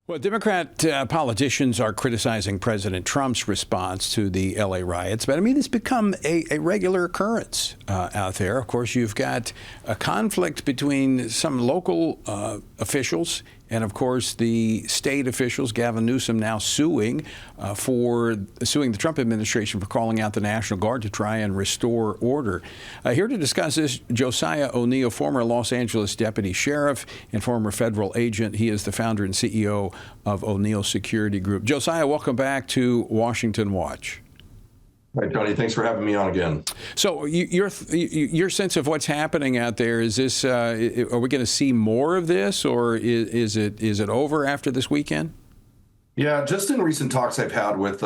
Well, Democrat politicians are criticizing President Trump's response to the L.A. riots, but I mean, it's become a regular occurrence out there. Of course, you've got a conflict between some local officials and, of course, the state officials. Gavin Newsom now suing the Trump administration for calling out the National Guard to try and restore order. Here to discuss this, Josiah O'Neil, former Los Angeles deputy sheriff and former federal agent. He is the founder and CEO of O'Neil Security Group. Josiah, welcome back to Washington Watch. Hi, Tony. Thanks for having me on again. So your sense of what's happening out there, is this, are we going to see more of this, or is it over after this weekend? Yeah, just in recent talks I've had with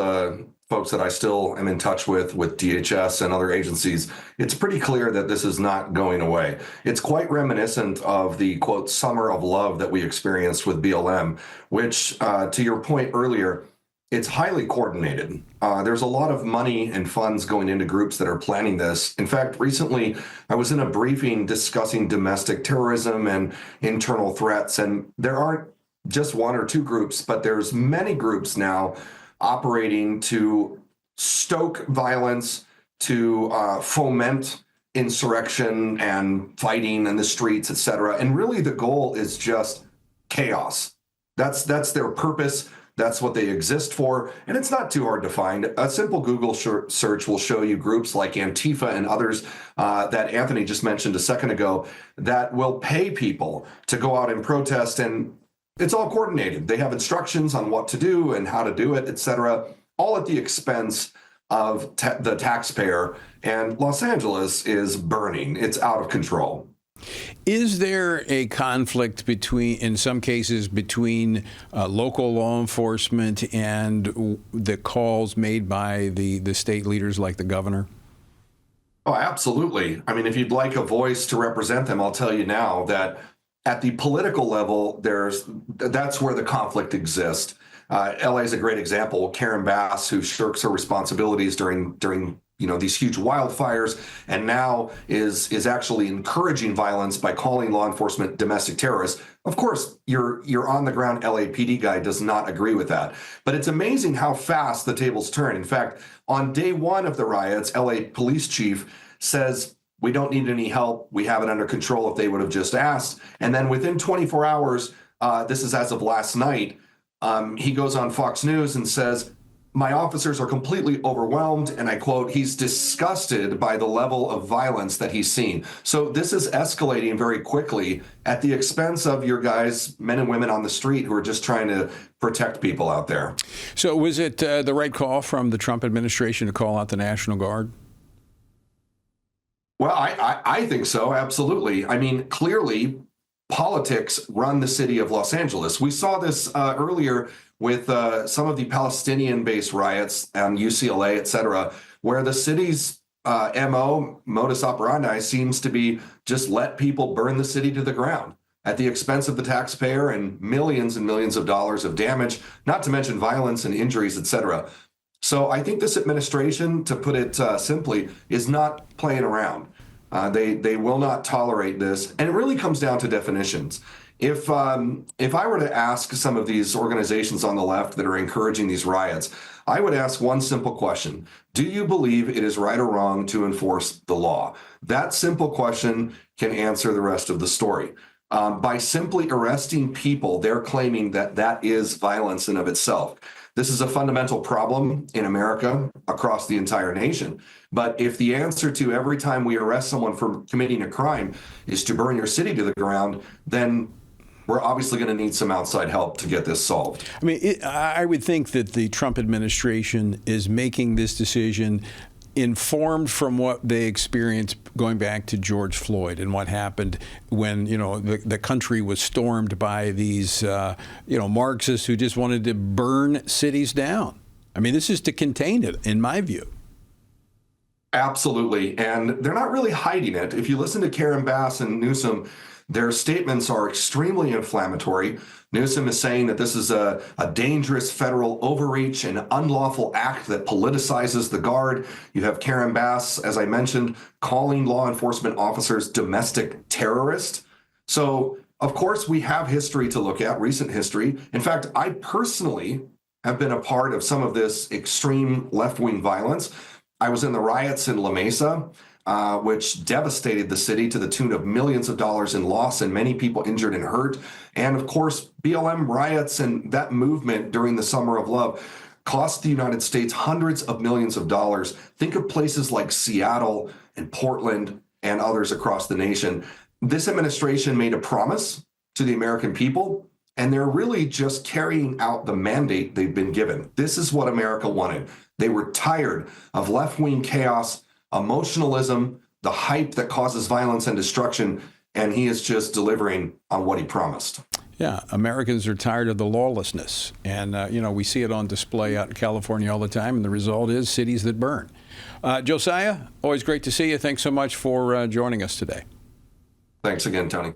folks that I still am in touch with DHS and other agencies, it's pretty clear that this is not going away. It's quite reminiscent of the, quote, summer of love that we experienced with BLM, which, to your point earlier, it's highly coordinated. There's a lot of money and funds going into groups that are planning this. In fact, recently, I was in a briefing discussing domestic terrorism and internal threats, and there aren't just one or two groups, but there's many groups now operating to stoke violence, to foment insurrection and fighting in the streets, et cetera. And really the goal is just chaos. That's their purpose. That's what they exist for. And it's not too hard to find. A simple Google search will show you groups like Antifa and others that Anthony just mentioned a second ago that will pay people to go out and protest. And it's all coordinated. They have instructions on what to do and how to do it, et cetera, all at the expense of the taxpayer. And Los Angeles is burning. It's out of control. Is there a conflict in some cases, between local law enforcement and the calls made by the state leaders like the governor? Oh, absolutely. I mean, if you'd like a voice to represent them, I'll tell you now that at the political level, that's where the conflict exists. LA is a great example. Karen Bass, who shirks her responsibilities during these huge wildfires, and now is actually encouraging violence by calling law enforcement domestic terrorists. Of course, your on the ground LAPD guy does not agree with that. But it's amazing how fast the tables turn. In fact, on day one of the riots, LA police chief says, "We don't need any help. We have it under control," if they would have just asked. And then within 24 hours, this is as of last night, he goes on Fox News and says, "My officers are completely overwhelmed," and I quote, "he's disgusted by the level of violence that he's seen." So this is escalating very quickly at the expense of your guys, men and women on the street who are just trying to protect people out there. So was it the right call from the Trump administration to call out the National Guard? Well, I think so, absolutely. I mean, clearly, politics run the city of Los Angeles. We saw this earlier with some of the Palestinian-based riots on UCLA, et cetera, where the city's modus operandi seems to be just let people burn the city to the ground at the expense of the taxpayer and millions of dollars of damage, not to mention violence and injuries, et cetera. So I think this administration, to put it simply, is not playing around. They will not tolerate this. And it really comes down to definitions. If I were to ask some of these organizations on the left that are encouraging these riots, I would ask one simple question. Do you believe it is right or wrong to enforce the law? That simple question can answer the rest of the story. By simply arresting people, they're claiming that that is violence in of itself. This is a fundamental problem in America, across the entire nation. But if the answer to every time we arrest someone for committing a crime is to burn your city to the ground, then we're obviously going to need some outside help to get this solved. I mean, I would think that the Trump administration is making this decision informed from what they experienced going back to George Floyd and what happened when, the country was stormed by these, Marxists who just wanted to burn cities down. I mean, this is to contain it, in my view. Absolutely. And they're not really hiding it. If you listen to Karen Bass and Newsom, their statements are extremely inflammatory. Newsom is saying that this is a dangerous federal overreach and unlawful act that politicizes the Guard. You have Karen Bass, as I mentioned, calling law enforcement officers domestic terrorists. So Of course, we have history to look at, recent history. In fact, I personally have been a part of some of this extreme left-wing violence. I was in the riots in La Mesa, which devastated the city to the tune of millions of dollars in loss and many people injured and hurt. And of course, BLM riots and that movement during the Summer of Love cost the United States hundreds of millions of dollars. Think of places like Seattle and Portland and others across the nation. This administration made a promise to the American people, and they're really just carrying out the mandate they've been given. This is what America wanted. They were tired of left-wing chaos, emotionalism, the hype that causes violence and destruction, and he is just delivering on what he promised. Yeah, Americans are tired of the lawlessness. And, we see it on display out in California all the time, and the result is cities that burn. Josiah, always great to see you. Thanks so much for joining us today. Thanks again, Tony.